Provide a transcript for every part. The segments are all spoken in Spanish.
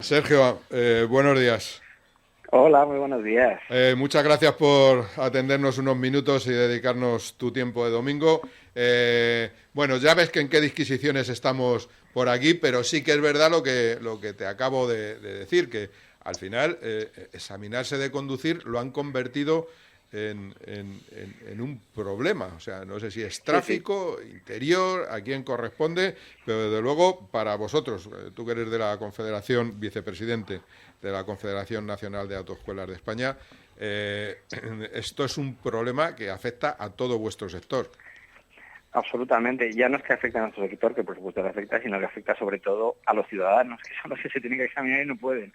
Sergio, buenos días. Hola, muy buenos días. Muchas gracias por atendernos unos minutos y dedicarnos tu tiempo de domingo. Bueno, ya ves que en qué disquisiciones estamos por aquí, pero sí que es verdad lo que te acabo de decir, que al final examinarse de conducir lo han convertido en un problema. O sea, no sé si es Sí, sí, tráfico, interior, a quién corresponde, pero desde luego para vosotros, tú que eres de la Confederación, vicepresidente de la Confederación Nacional de Autoescuelas de España, esto es un problema que afecta a todo vuestro sector. absolutamente. Ya no es que afecte a nuestro sector, que por supuesto le afecta, sino que afecta sobre todo a los ciudadanos, que son los que se tienen que examinar y no pueden.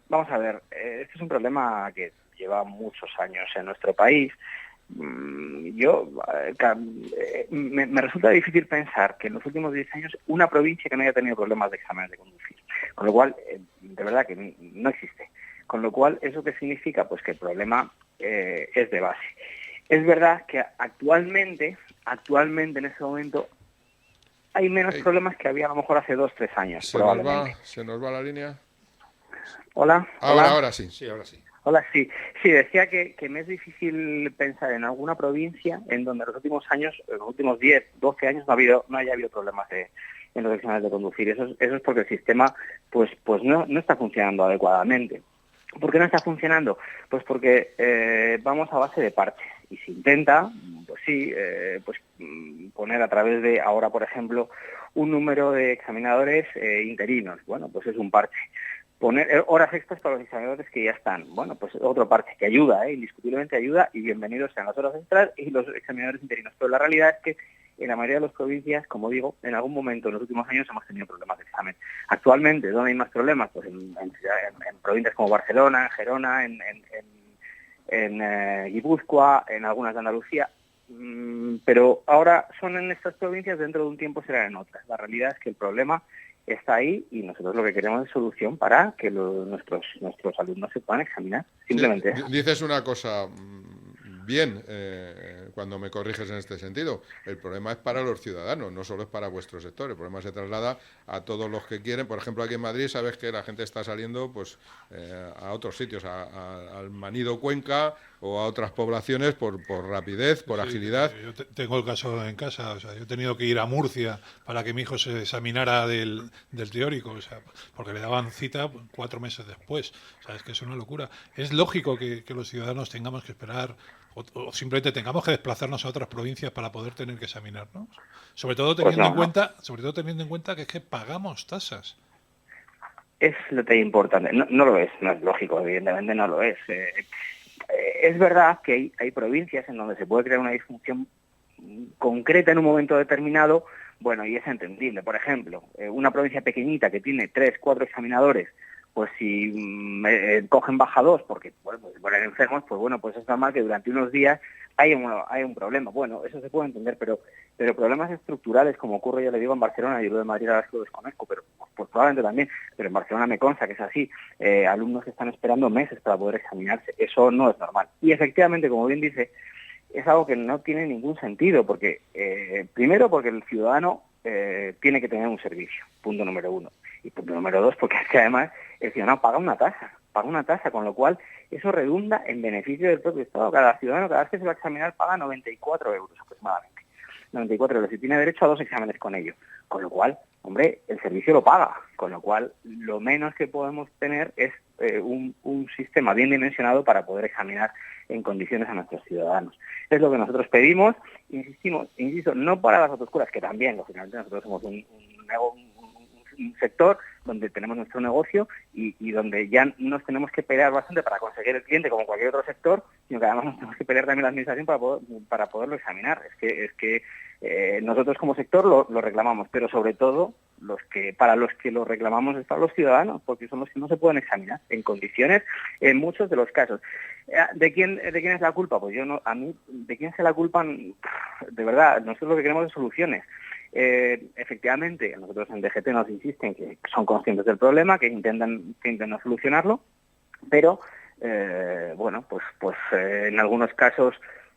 Vamos a ver, este es un problema que lleva muchos años en nuestro país. Me resulta difícil pensar que en los últimos 10 años una provincia que no haya tenido problemas de exámenes de conducir. Con lo cual, de verdad que no existe. Con lo cual, ¿eso qué significa? Pues que el problema es de base. Es verdad que actualmente en ese momento, hay menos Hey, problemas que había a lo mejor hace 2 o 3 años, probablemente. se nos va la línea. Hola, Ahora, hola. ahora sí, sí, ahora sí. Hola, sí. Sí, decía que me es difícil pensar en alguna provincia en donde en los últimos años, en los últimos 10, 12 años, no haya habido problemas en los exámenes de conducir. Eso es porque el sistema pues no está funcionando adecuadamente. ¿Por qué no está funcionando? Pues porque vamos a base de parches y se intenta, pues sí, poner a través de ahora, por ejemplo, un número de examinadores interinos. Bueno, pues es un parche. Poner horas extras para los examinadores que ya están. Bueno, pues otro parche que ayuda, indiscutiblemente ayuda, y bienvenidos sean las horas extras y los examinadores interinos. Pero la realidad es que en la mayoría de las provincias, como digo, en algún momento en los últimos años hemos tenido problemas de examen. Actualmente, ¿dónde hay más problemas? Pues en provincias como Barcelona, en Gerona, en Guipúzcoa, en algunas de Andalucía. Pero ahora son en estas provincias, dentro de un tiempo serán en otras. La realidad es que el problema está ahí y nosotros lo que queremos es solución para que nuestros alumnos se puedan examinar. Sí, Simplemente eso. dices una cosa bien cuando me corriges en este sentido. El problema es para los ciudadanos, no solo es para vuestro sector. El problema se traslada a todos los que quieren. Por ejemplo, aquí en Madrid sabes que la gente está saliendo pues a otros sitios, al Manido Cuenca o a otras poblaciones por rapidez, por Sí, agilidad. yo tengo el caso en casa, o sea, yo he tenido que ir a Murcia para que mi hijo se examinara del teórico, o sea, porque le daban cita 4 meses después, o sea, es que es una locura. Es lógico que los ciudadanos tengamos que esperar o simplemente tengamos que desplazarnos a otras provincias para poder tener que examinarnos, Pues no, no. sobre todo teniendo en cuenta que es que pagamos tasas. Es lo que importante. No, no lo es, no es lógico, evidentemente no lo es. Es verdad que hay provincias en donde se puede crear una disfunción concreta en un momento determinado, bueno, y es entendible. Por ejemplo, una provincia pequeñita que tiene 3, 4 examinadores, pues si cogen baja 2 porque bueno, pues, ponen enfermos, pues bueno, pues es normal que durante unos días hay un problema. Bueno, eso se puede entender, pero problemas estructurales, como ocurre, ya le digo, en Barcelona, y lo de Madrid ahora lo desconozco, pero pues probablemente también, pero en Barcelona me consta que es así, alumnos que están esperando meses para poder examinarse, eso no es normal. Y efectivamente, como bien dice, es algo que no tiene ningún sentido, porque primero porque el ciudadano tiene que tener un servicio, punto número uno. Y punto número dos, porque es que además el ciudadano paga una tasa, con lo cual eso redunda en beneficio del propio Estado. Cada ciudadano, cada vez que se va a examinar, paga 94 euros aproximadamente. 94 euros y tiene derecho a 2 exámenes con ello. Con lo cual, hombre, el servicio lo paga. Con lo cual, lo menos que podemos tener es un sistema bien dimensionado para poder examinar en condiciones a nuestros ciudadanos. Es lo que nosotros pedimos, insisto, no para las autoescuelas, que también, lógicamente, nosotros somos un sector donde tenemos nuestro negocio y donde ya nos tenemos que pelear bastante para conseguir el cliente como cualquier otro sector, sino que además nos tenemos que pelear también la administración para poderlo examinar. Es que nosotros como sector lo reclamamos, pero sobre todo para los que lo reclamamos es para los ciudadanos, porque son los que no se pueden examinar en condiciones en muchos de los casos. ¿De quién es la culpa? Pues yo no, a mí, ¿de quién se la culpan? De verdad, nosotros lo que queremos es soluciones. Efectivamente, nosotros en DGT nos insisten que son conscientes del problema, que intentan solucionarlo, pero bueno, pues en algunos casos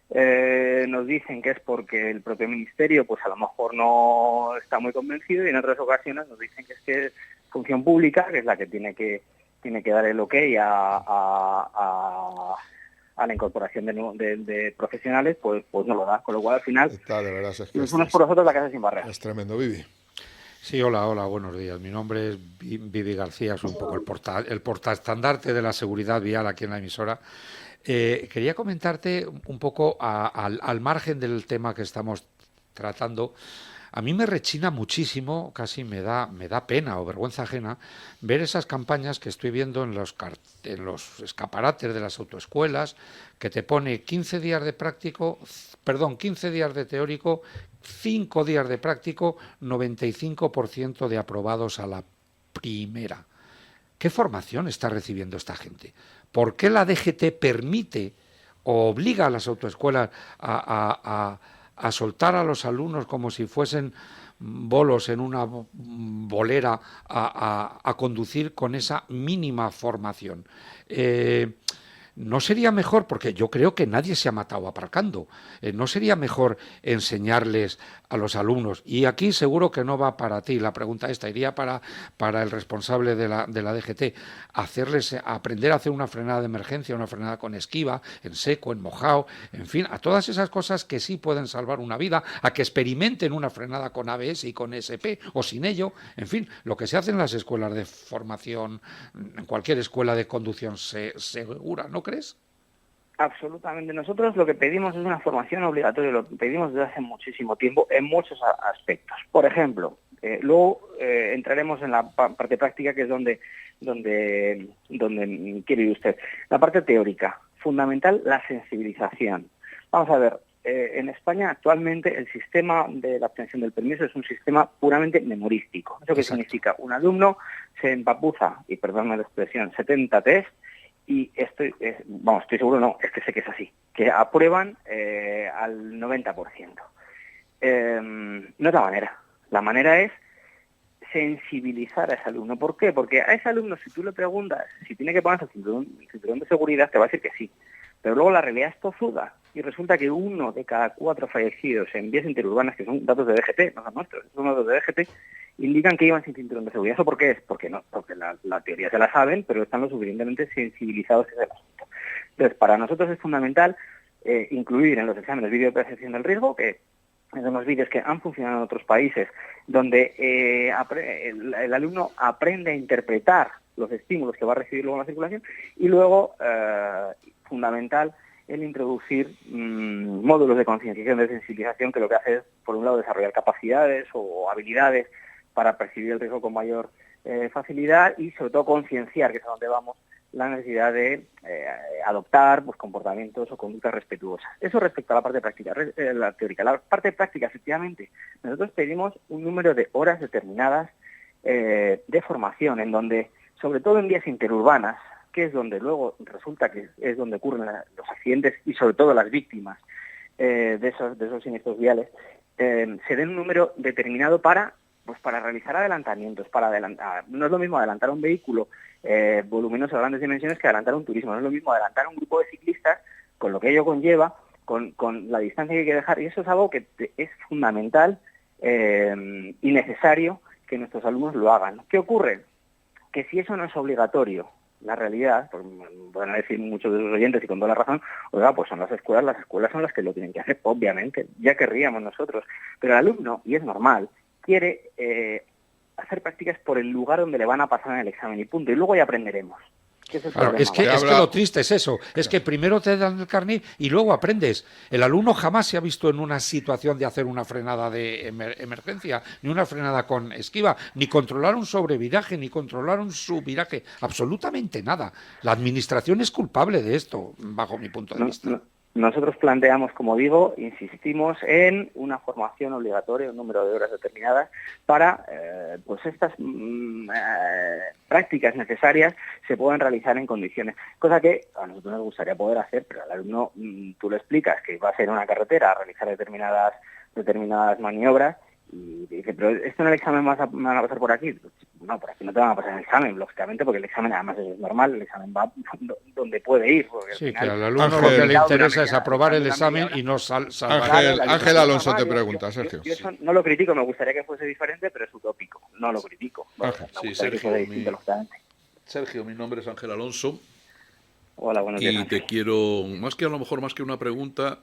nos dicen que es porque el propio ministerio pues a lo mejor no está muy convencido, y en otras ocasiones nos dicen que es función pública, que es la que tiene que dar el ok a la incorporación de profesionales, pues no lo da, con lo cual al final Está, de verdad, es que los unos por los otros la casa sin barreras. es tremendo, Vivi. Sí, hola, buenos días. Mi nombre es Vivi García, soy un poco el portaestandarte de la seguridad vial aquí en la emisora. Quería comentarte un poco al margen del tema que estamos tratando. A mí me rechina muchísimo, casi me da pena o vergüenza ajena ver esas campañas que estoy viendo en los escaparates de las autoescuelas, que te pone 15 días de teórico, 5 días de práctico, 95% de aprobados a la primera. ¿Qué formación está recibiendo esta gente? ¿Por qué la DGT permite o obliga a las autoescuelas a soltar a los alumnos como si fuesen bolos en una bolera a conducir con esa mínima formación? ¿No sería mejor, porque yo creo que nadie se ha matado aparcando, no sería mejor enseñarles a los alumnos, y aquí seguro que no va para ti la pregunta esta, iría para el responsable de la DGT, aprender a hacer una frenada de emergencia, una frenada con esquiva, en seco, en mojado, en fin, a todas esas cosas que sí pueden salvar una vida, a que experimenten una frenada con ABS y con SP o sin ello, en fin, lo que se hace en las escuelas de formación, en cualquier escuela de conducción segura, ¿no crees? Absolutamente. Nosotros lo que pedimos es una formación obligatoria, lo pedimos desde hace muchísimo tiempo en muchos aspectos. Por ejemplo, luego entraremos en la parte práctica, que es donde quiere ir usted. La parte teórica, fundamental, la sensibilización. Vamos a ver, en España actualmente el sistema de la obtención del permiso es un sistema puramente memorístico. ¿Eso qué significa? Un alumno se empapuza, y perdónme la expresión, 70 test, y estoy seguro, no, es que sé que es así, que aprueban al 90%. No es la manera. La manera es sensibilizar a ese alumno. ¿Por qué? Porque a ese alumno, si tú le preguntas si tiene que ponerse el cinturón de seguridad, te va a decir que sí. Pero luego la realidad es tozuda, y resulta que 1 de cada 4 fallecidos en vías interurbanas, que son datos de DGT, no son nuestros, son datos de DGT, indican que iban sin cinturón de seguridad. ¿Eso por qué es? Porque la teoría se la saben, pero están lo suficientemente sensibilizados en el asunto. Entonces, para nosotros es fundamental incluir en los exámenes vídeo de percepción del riesgo, que es unos vídeos que han funcionado en otros países, donde el alumno aprende a interpretar los estímulos que va a recibir luego en la circulación, y luego, fundamental, el introducir módulos de concienciación, de sensibilización, que lo que hace es, por un lado, desarrollar capacidades o habilidades para percibir el riesgo con mayor facilidad, y sobre todo concienciar, que es a donde vamos, la necesidad de adoptar comportamientos o conductas respetuosas. Eso respecto a la parte práctica, la teórica. La parte práctica, efectivamente, nosotros pedimos un número de horas determinadas de formación, en donde, sobre todo en vías interurbanas, que es donde luego resulta que es donde ocurren los accidentes y sobre todo las víctimas de esos siniestros viales, se den un número determinado para realizar adelantamientos, no es lo mismo adelantar un vehículo voluminoso de grandes dimensiones que adelantar un turismo, no es lo mismo adelantar un grupo de ciclistas, con lo que ello conlleva, con la distancia que hay que dejar, y eso es algo que es fundamental y necesario que nuestros alumnos lo hagan. ¿Qué ocurre? Que si eso no es obligatorio, la realidad, pues van a decir muchos de los oyentes, y con toda la razón, oiga, pues son las escuelas son las que lo tienen que hacer, obviamente, ya querríamos nosotros, pero el alumno, y es normal, quiere hacer prácticas por el lugar donde le van a pasar en el examen, y punto, y luego ya aprenderemos. Claro, es que lo triste es eso, es que primero te dan el carnet y luego aprendes. El alumno jamás se ha visto en una situación de hacer una frenada de emergencia, ni una frenada con esquiva, ni controlar un sobreviraje, ni controlar un subviraje, absolutamente nada. La administración es culpable de esto, bajo mi punto de vista. Nosotros planteamos, como digo, insistimos en una formación obligatoria, un número de horas determinadas, para estas prácticas necesarias se puedan realizar en condiciones. Cosa que a nosotros nos gustaría poder hacer, pero al alumno tú le explicas que va a ser una carretera a realizar determinadas maniobras, Y dice, pero esto en el examen me van a pasar por aquí. No, por aquí no te van a pasar en el examen, lógicamente, porque el examen además es normal, el examen va donde puede ir. Porque Sí, al final, que al alumno Ángel, lo que le Una interesa es media- aprobar el una examen media hora. y no salvar. Ángel Alonso te Normal, pregunta, Sergio. Yo eso no lo critico, me gustaría que fuese diferente, pero es utópico. No lo critico. Ángel. Me Sí, gustaría que Sergio, fuese distinto, lógicamente. Sergio, mi nombre es Ángel Alonso Hola, buenos días, y Ángel. te quiero, a lo mejor más que una pregunta,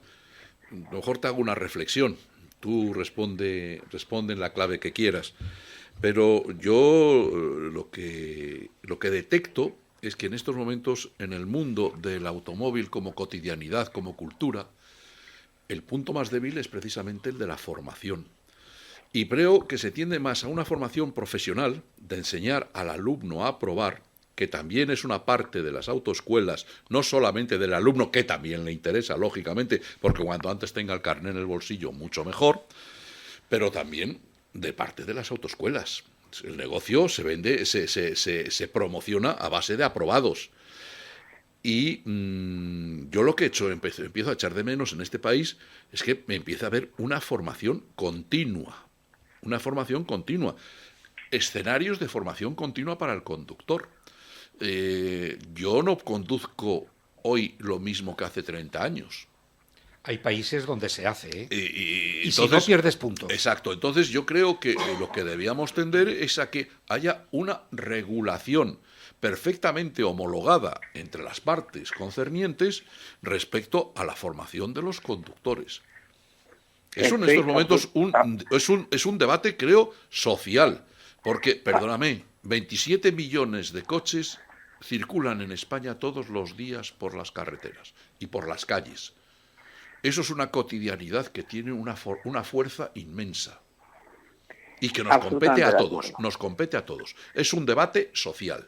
a lo mejor te hago una reflexión. Tú responde en la clave que quieras. Pero yo lo que detecto es que en estos momentos, en el mundo del automóvil como cotidianidad, como cultura, el punto más débil es precisamente el de la formación. Y creo que se tiende más a una formación profesional, de enseñar al alumno a probar, que también es una parte de las autoescuelas, no solamente del alumno, que también le interesa, lógicamente, porque cuanto antes tenga el carné en el bolsillo, mucho mejor, pero también de parte de las autoescuelas. El negocio se vende, se promociona a base de aprobados. Y yo lo que he hecho, empiezo a echar de menos en este país, es que me empieza a haber una formación continua. Una formación continua. Escenarios de formación continua para el conductor. Yo no conduzco hoy lo mismo que hace 30 años. Hay países donde se hace, ¿eh? Y Si no pierdes puntos. Exacto. Entonces yo creo que lo que debíamos tender es a que haya una regulación perfectamente homologada entre las partes concernientes respecto a la formación de los conductores. Eso en estos momentos es un debate, creo, social. Porque, perdóname, 27 millones de coches circulan en España todos los días por las carreteras y por las calles. Eso es una cotidianidad que tiene una fuerza inmensa y que nos compete a todos, Es un debate social,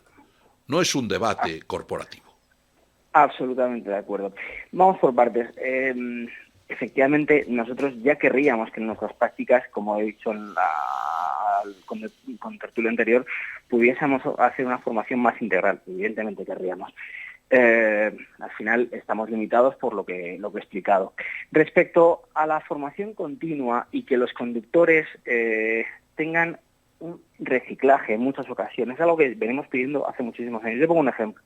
no es un debate corporativo. Absolutamente de acuerdo. Vamos por partes. Efectivamente, nosotros ya querríamos que en nuestras prácticas, como he dicho con el tertulio anterior, pudiésemos hacer una formación más integral. Evidentemente querríamos. Al final estamos limitados por lo que he explicado. Respecto a la formación continua y que los conductores tengan un reciclaje en muchas ocasiones, es algo que venimos pidiendo hace muchísimos años. Yo pongo un ejemplo.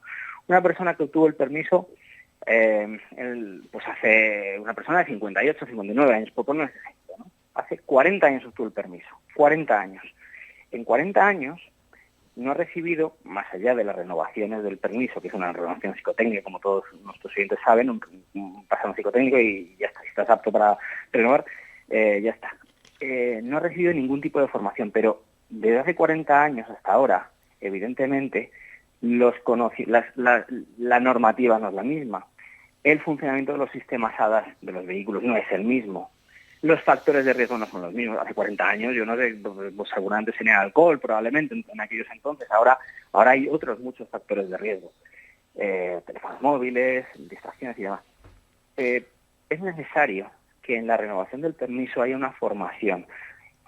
Una persona que obtuvo el permiso, una persona de 58, 59 años, por poner ese ejemplo, ¿no? Hace 40 años obtuvo el permiso, 40 años. En 40 años no ha recibido, más allá de las renovaciones del permiso, que es una renovación psicotécnica, como todos nuestros oyentes saben, un pasado psicotécnico y ya está, si estás apto para renovar, ya está. No ha recibido ningún tipo de formación, pero desde hace 40 años hasta ahora, evidentemente, la normativa no es la misma. El funcionamiento de los sistemas HADAS de los vehículos no es el mismo. Los factores de riesgo no son los mismos. Hace 40 años, yo no sé, pues seguramente tenía alcohol, probablemente, en aquellos entonces. Ahora hay otros muchos factores de riesgo. Teléfonos móviles, distracciones y demás. Es necesario que en la renovación del permiso haya una formación.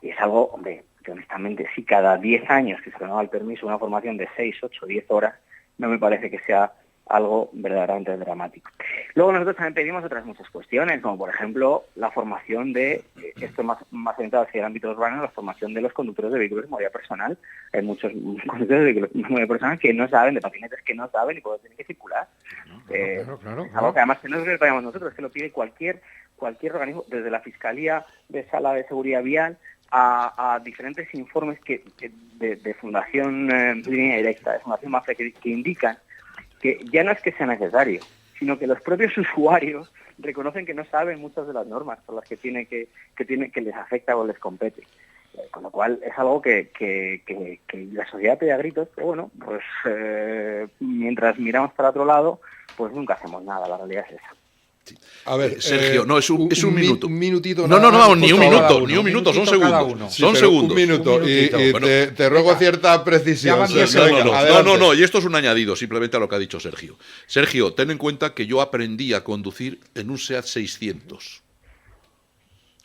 Y es algo, hombre, que honestamente, si cada 10 años que se renueva el permiso, una formación de 6, 8, 10 horas, no me parece que sea algo verdaderamente dramático. Luego nosotros también pedimos otras muchas cuestiones, como por ejemplo la formación esto más orientado hacia el ámbito urbano, la formación de los conductores de vehículos de movilidad personal. Hay muchos conductores de vehículos de movilidad personal que no saben, de patinetes que no saben y por eso tienen que circular. Claro. Algo que además que no es que lo pagamos nosotros, es que lo pide cualquier organismo, desde la Fiscalía de Sala de Seguridad Vial a diferentes informes de Fundación Línea Directa, de Fundación Mafre, que indican que ya no es que sea necesario, sino que los propios usuarios reconocen que no saben muchas de las normas por las que les afecta o les compete. Con lo cual es algo que la sociedad pide a gritos, pero bueno, pues mientras miramos para otro lado, pues nunca hacemos nada, la realidad es esa. A ver, Sergio, no, es un minuto. Un minutito. No, ni un minuto, son segundos. Sí, son segundos. Un minuto. Y te ruego cierta precisión. No, y esto es un añadido simplemente a lo que ha dicho Sergio. Sergio, ten en cuenta que yo aprendí a conducir en un SEAT 600.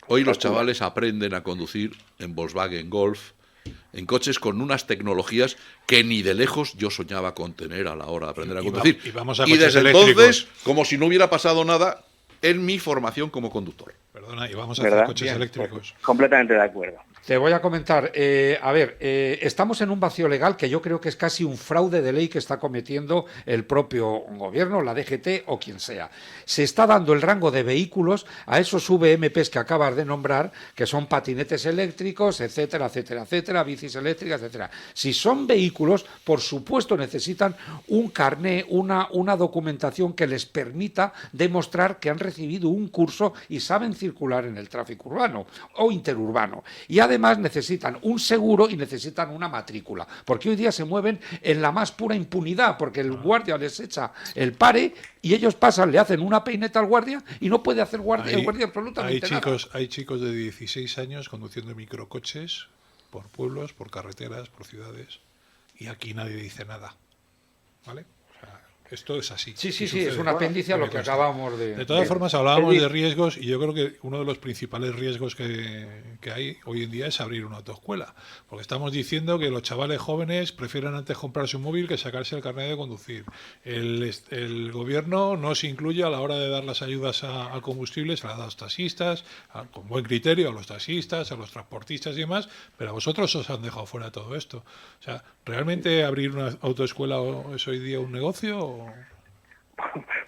Hoy los chavales aprenden a conducir en Volkswagen Golf, en coches con unas tecnologías que ni de lejos yo soñaba con tener a la hora de aprender a conducir. Y desde entonces, como si no hubiera pasado nada en mi formación como conductor. Perdona, y vamos a hacer coches eléctricos. Completamente de acuerdo. Te voy a comentar, estamos en un vacío legal que yo creo que es casi un fraude de ley que está cometiendo el propio gobierno, la DGT o quien sea. Se está dando el rango de vehículos a esos VMPs que acabas de nombrar, que son patinetes eléctricos, etcétera, etcétera, etcétera, bicis eléctricas, etcétera. Si son vehículos, por supuesto necesitan un carné, una documentación que les permita demostrar que han recibido un curso y saben circular en el tráfico urbano o interurbano. Y además necesitan un seguro y necesitan una matrícula, porque hoy día se mueven en la más pura impunidad, porque el guardia les echa el pare y ellos pasan, le hacen una peineta al guardia y no puede hacer el guardia absolutamente nada. Hay chicos de 16 años conduciendo microcoches por pueblos, por carreteras, por ciudades, y aquí nadie dice nada, ¿vale? Esto es así. Sí, es un apéndice a lo que acabamos de... De todas formas, hablábamos de riesgos y yo creo que uno de los principales riesgos que hay hoy en día es abrir una autoescuela. Porque estamos diciendo que los chavales jóvenes prefieren antes comprarse un móvil que sacarse el carnet de conducir. El gobierno no se incluye a la hora de dar las ayudas al combustible, se las da a los taxistas, con buen criterio a los taxistas, a los transportistas y demás, pero a vosotros os han dejado fuera todo esto. O sea, ¿realmente abrir una autoescuela es hoy día un negocio?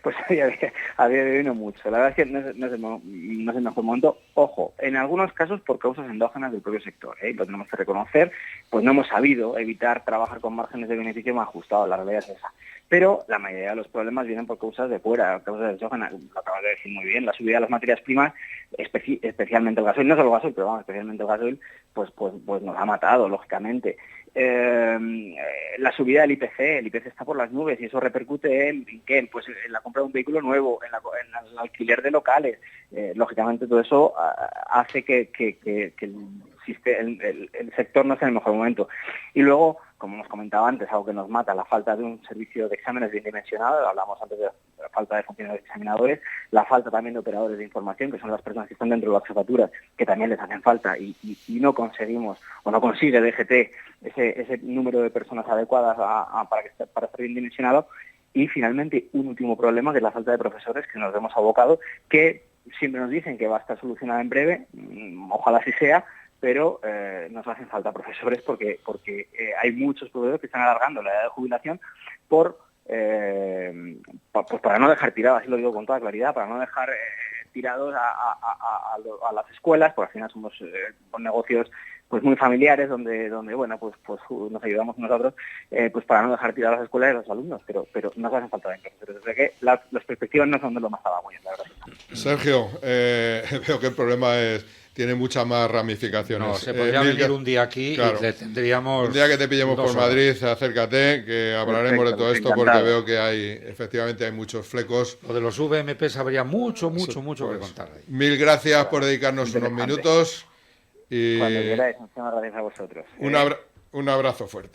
Pues a día de hoy no mucho. La verdad es que no es el mejor momento. Ojo, en algunos casos por causas endógenas del propio sector, lo tenemos que reconocer, pues no hemos sabido evitar trabajar con márgenes de beneficio más ajustados, la realidad es esa. Pero la mayoría de los problemas vienen por causas de fuera, causas endógenas, lo acabas de decir muy bien, la subida de las materias primas, especialmente el gasoil, no solo el gasoil, pero vamos, especialmente el gasoil, pues nos ha matado, lógicamente. La subida del IPC, el IPC está por las nubes y eso repercute en ¿qué? Pues en la compra de un vehículo nuevo, en el alquiler de locales. Lógicamente todo eso hace que el sector no esté en el mejor momento. Y luego, como hemos comentado antes, algo que nos mata, la falta de un servicio de exámenes bien dimensionado, hablamos antes de la falta de funcionarios examinadores, la falta también de operadores de información, que son las personas que están dentro de las jefaturas, que también les hacen falta y no conseguimos, o no consigue DGT ese número de personas adecuadas para estar bien dimensionado. Y finalmente, un último problema, que es la falta de profesores, que nos hemos abocado, que siempre nos dicen que va a estar solucionada en breve, ojalá así sea, pero nos hacen falta profesores porque hay muchos profesores que están alargando la edad de jubilación para no dejar tirados, así lo digo con toda claridad, para no dejar tirados a las escuelas, porque al final somos negocios pues muy familiares donde bueno pues nos ayudamos nosotros pues para no dejar tiradas las escuelas y los alumnos, pero nos hacen falta profesores. O sea que las perspectivas no son de lo más halagüeñas, la verdad. Sergio, veo que el problema tiene muchas más ramificaciones. No, se podría venir un día aquí, claro, y le tendríamos... Un día que te pillemos por Madrid, acércate, que hablaremos de todo esto, encantado, porque veo que efectivamente hay muchos flecos. Lo de los VMPs habría mucho que contar ahí. Mil gracias por dedicarnos unos minutos. Cuando queráis, muchas gracias a vosotros. Un abrazo fuerte.